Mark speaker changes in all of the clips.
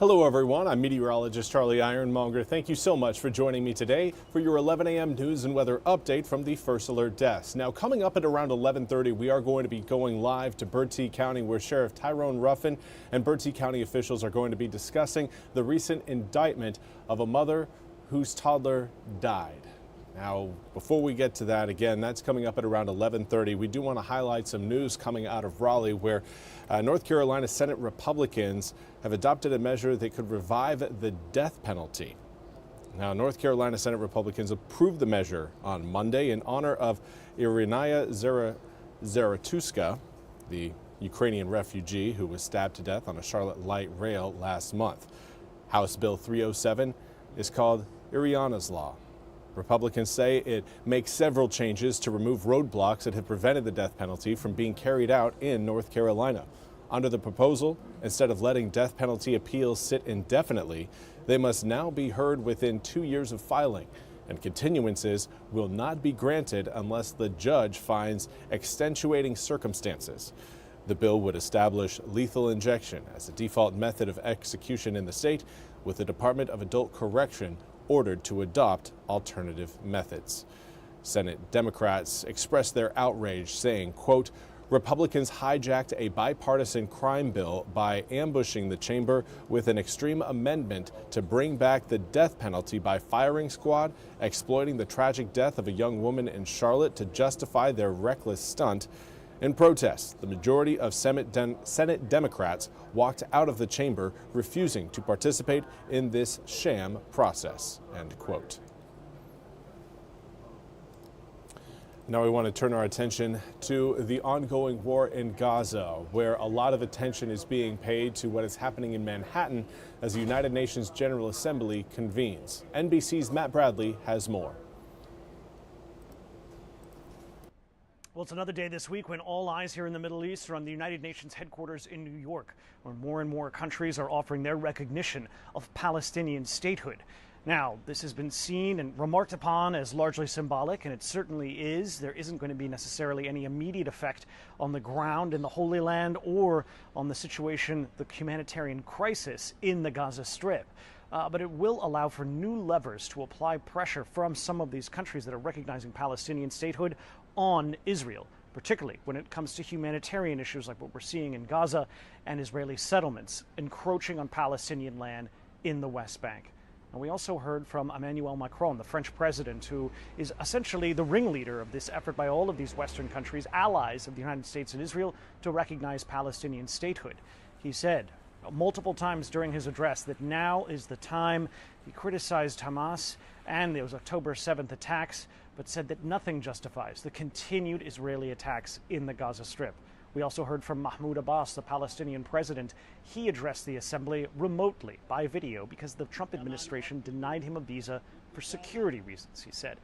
Speaker 1: Hello everyone, I'm Meteorologist Charlie Ironmonger. Thank you so much for joining me today for your 11 a.m. news and weather update from the First Alert Desk. Now coming up at around 11:30, we are going to be going live to Bertie County where Sheriff Tyrone Ruffin and Bertie County officials are going to be discussing the recent indictment of a mother whose toddler died. Now, before we get to that, again, that's coming up at around 11:30. We do want to highlight some news coming out of Raleigh where North Carolina Senate Republicans have adopted a measure that could revive the death penalty. Now, North Carolina Senate Republicans approved the measure on Monday in honor of Iryna Zaratuska, the Ukrainian refugee who was stabbed to death on a Charlotte light rail last month. House Bill 307 is called Iryna's Law. Republicans say it makes several changes to remove roadblocks that have prevented the death penalty from being carried out in North Carolina. Under the proposal, instead of letting death penalty appeals sit indefinitely, they must now be heard within 2 years of filing, and continuances will not be granted unless the judge finds extenuating circumstances. The bill would establish lethal injection as a default method of execution in the state, with the Department of Adult Correction ordered to adopt alternative methods. Senate Democrats expressed their outrage, saying, quote, Republicans hijacked a bipartisan crime bill by ambushing the chamber with an extreme amendment to bring back the death penalty by firing squad, exploiting the tragic death of a young woman in Charlotte to justify their reckless stunt. In protest, the majority of Senate Democrats walked out of the chamber, refusing to participate in this sham process, end quote. Now we want to turn our attention to the ongoing war in Gaza, where a lot of attention is being paid to what is happening in Manhattan as the United Nations General Assembly convenes. NBC's Matt Bradley has more.
Speaker 2: Well, it's another day this week when all eyes here in the Middle East are on the United Nations headquarters in New York, where more and more countries are offering their recognition of Palestinian statehood. Now, this has been seen and remarked upon as largely symbolic, and it certainly is. There isn't going to be necessarily any immediate effect on the ground in the Holy Land or on the situation, the humanitarian crisis in the Gaza Strip. But it will allow for new levers to apply pressure from some of these countries that are recognizing Palestinian statehood on Israel, particularly when it comes to humanitarian issues like what we're seeing in Gaza and Israeli settlements encroaching on Palestinian land in the West Bank. And we also heard from Emmanuel Macron, the French president, who is essentially the ringleader of this effort by all of these Western countries, allies of the United States and Israel, to recognize Palestinian statehood. He said multiple times during his address that now is the time. He criticized Hamas and those October 7th attacks, but said that nothing justifies the continued Israeli attacks in the Gaza Strip. We also heard from Mahmoud Abbas, the Palestinian president. He addressed the assembly remotely by video because the Trump administration denied him a visa for security reasons, he said.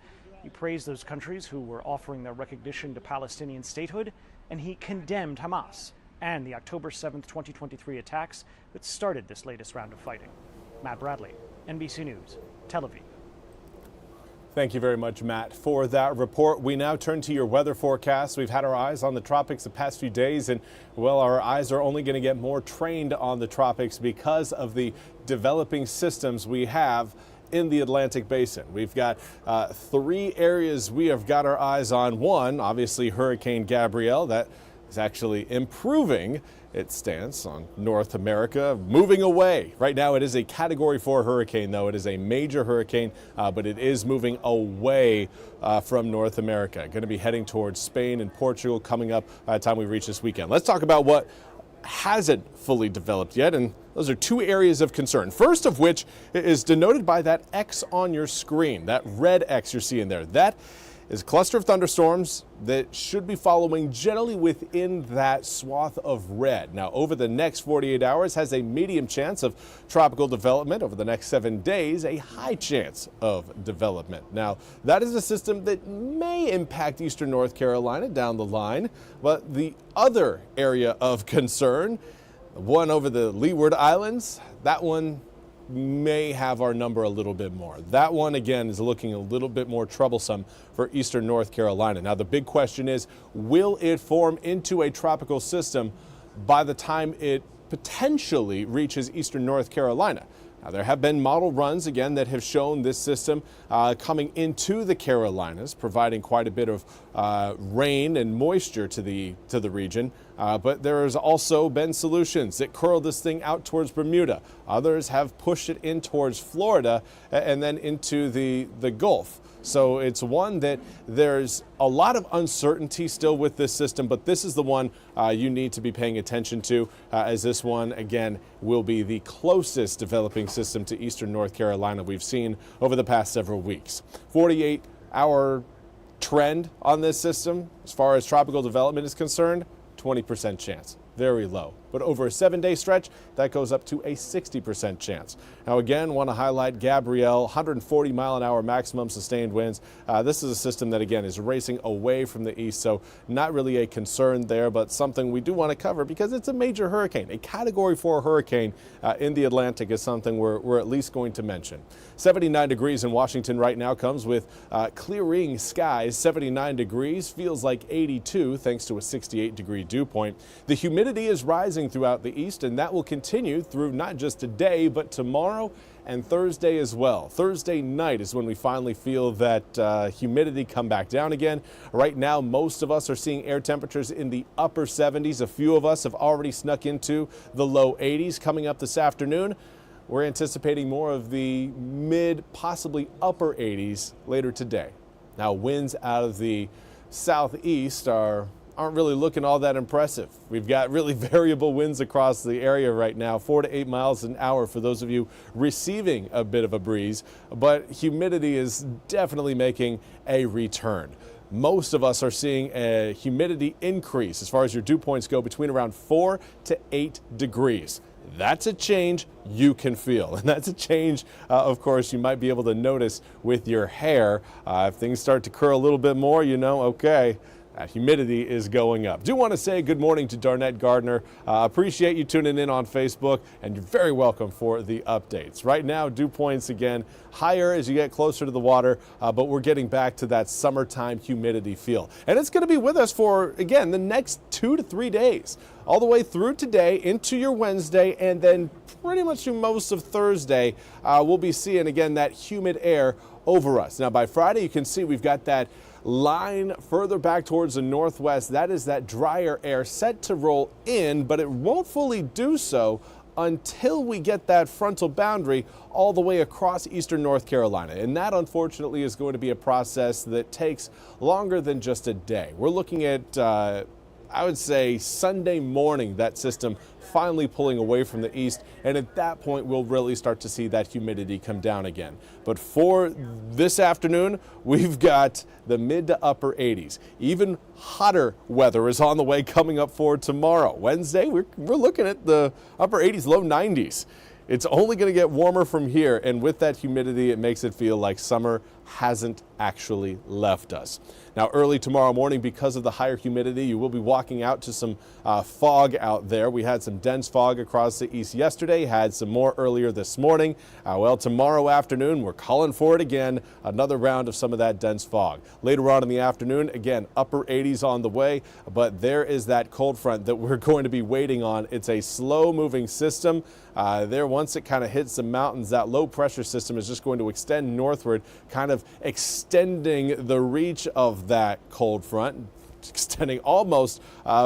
Speaker 2: He praised those countries who were offering their recognition to Palestinian statehood, and he condemned Hamas and the October 7th, 2023 attacks that started this latest round of fighting. Matt Bradley, NBC News, Tel Aviv.
Speaker 1: Thank you very much, Matt, for that report. We now turn to your weather forecast. We've had our eyes on the tropics the past few days, and, well, our eyes are only going to get more trained on the tropics because of the developing systems we have in the Atlantic Basin. We've got 3 areas we have got our eyes on. One, obviously, Hurricane Gabrielle. That is actually improving its stance on North America, moving away. Right now it is a Category 4 hurricane, though. It is a major hurricane, but it is moving away from North America. Going to be heading towards Spain and Portugal coming up by the time we reach this weekend. Let's talk about what hasn't fully developed yet, and those are 2 areas of concern. First of which is denoted by that X on your screen, that red X you're seeing there. That is a cluster of thunderstorms that should be following generally within that swath of red. Now, over the next 48 hours has a medium chance of tropical development. Over the next 7 days, a high chance of development. Now, that is a system that may impact eastern North Carolina down the line, but the other area of concern, the one over the Leeward Islands, that one may have our number a little bit more. That one, again, is looking a little bit more troublesome for eastern North Carolina. Now, the big question is, will it form into a tropical system by the time it potentially reaches eastern North Carolina. Now, there have been model runs, again, that have shown this system coming into the Carolinas, providing quite a bit of rain and moisture to the region. But there has also been solutions that curl this thing out towards Bermuda. Others have pushed it in towards Florida and then into the Gulf. So it's one that there's a lot of uncertainty still with this system, but this is the one you need to be paying attention to, as this one, again, will be the closest developing system to eastern North Carolina we've seen over the past several weeks. 48-hour trend on this system, as far as tropical development is concerned, 20% chance. Very low. But over a 7-day stretch, that goes up to a 60% chance. Now, again, want to highlight Gabrielle, 140-mile-an-hour maximum sustained winds. This is a system that, again, is racing away from the east, so not really a concern there, but something we do want to cover because it's a major hurricane. A Category 4 hurricane in the Atlantic is something we're at least going to mention. 79 degrees in Washington right now comes with clearing skies. 79 degrees feels like 82 thanks to a 68-degree dew point. The humidity is rising throughout the east, and that will continue through not just today, but tomorrow and Thursday as well. Thursday night is when we finally feel that humidity come back down again. Right now, most of us are seeing air temperatures in the upper 70s. A few of us have already snuck into the low 80s coming up this afternoon. We're anticipating more of the mid, possibly upper 80s later today. Now, winds out of the southeast aren't really looking all that impressive. We've got really variable winds across the area right now, 4 to 8 miles an hour for those of you receiving a bit of a breeze, but humidity is definitely making a return. Most of us are seeing a humidity increase as far as your dew points go between around 4 to 8 degrees. That's a change you can feel, and that's a change, of course, you might be able to notice with your hair. If things start to curl a little bit more, you know, okay, that humidity is going up. Do want to say good morning to Darnett Gardner. Appreciate you tuning in on Facebook, and you're very welcome for the updates. Right now, dew points again higher as you get closer to the water, but we're getting back to that summertime humidity feel. And it's going to be with us for, again, the next 2 to 3 days, all the way through today into your Wednesday, and then pretty much through most of Thursday, we'll be seeing, again, that humid air over us. Now, by Friday, you can see we've got that line further back towards the northwest. That is that drier air set to roll in, but it won't fully do so until we get that frontal boundary all the way across eastern North Carolina. And that, unfortunately, is going to be a process that takes longer than just a day. We're looking at, I would say, Sunday morning, that system finally pulling away from the east, and at that point we'll really start to see that humidity come down again. But for this afternoon, we've got the mid to upper 80s. Even hotter weather is on the way coming up for tomorrow. Wednesday, we're looking at the upper 80s, low 90s. It's only going to get warmer from here, and with that humidity, it makes it feel like summer hasn't actually left us. Now, early tomorrow morning, because of the higher humidity, you will be walking out to some fog out there. We had some dense fog across the east yesterday, had some more earlier this morning. Well, tomorrow afternoon, we're calling for it again, another round of some of that dense fog. Later on in the afternoon, again, upper 80s on the way, but there is that cold front that we're going to be waiting on. It's a slow-moving system. Once it kind of hits the mountains, that low pressure system is just going to extend northward, kind of extending the reach of that cold front, extending almost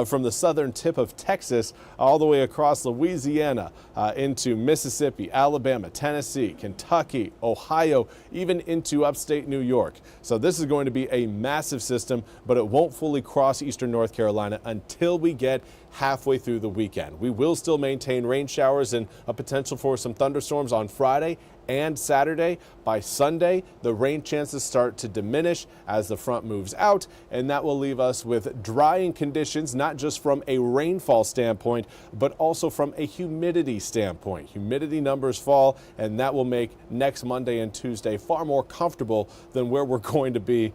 Speaker 1: from the southern tip of Texas all the way across Louisiana into Mississippi, Alabama, Tennessee, Kentucky, Ohio, even into upstate New York. So this is going to be a massive system, but it won't fully cross eastern North Carolina until we get halfway through the weekend. We will still maintain rain showers and a potential for some thunderstorms on Friday and Saturday. By Sunday, the rain chances start to diminish as the front moves out, and that will leave us with drying conditions, not just from a rainfall standpoint, but also from a humidity standpoint. Humidity numbers fall, and that will make next Monday and Tuesday far more comfortable than where we're going to be,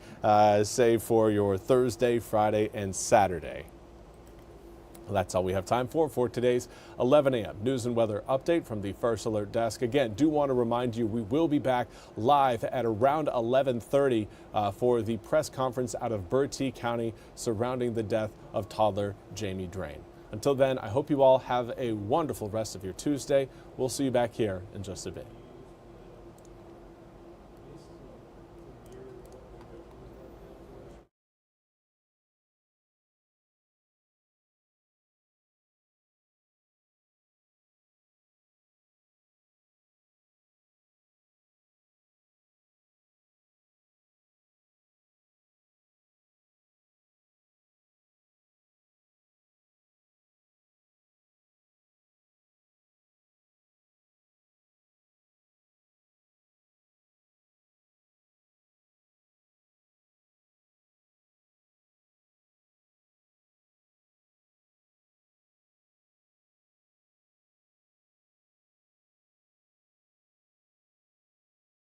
Speaker 1: say, for your Thursday, Friday, and Saturday. Well, that's all we have time for today's 11 a.m. news and weather update from the First Alert Desk. Again, do want to remind you we will be back live at around 11:30 for the press conference out of Bertie County surrounding the death of toddler Jamie Drain. Until then, I hope you all have a wonderful rest of your Tuesday. We'll see you back here in just a bit.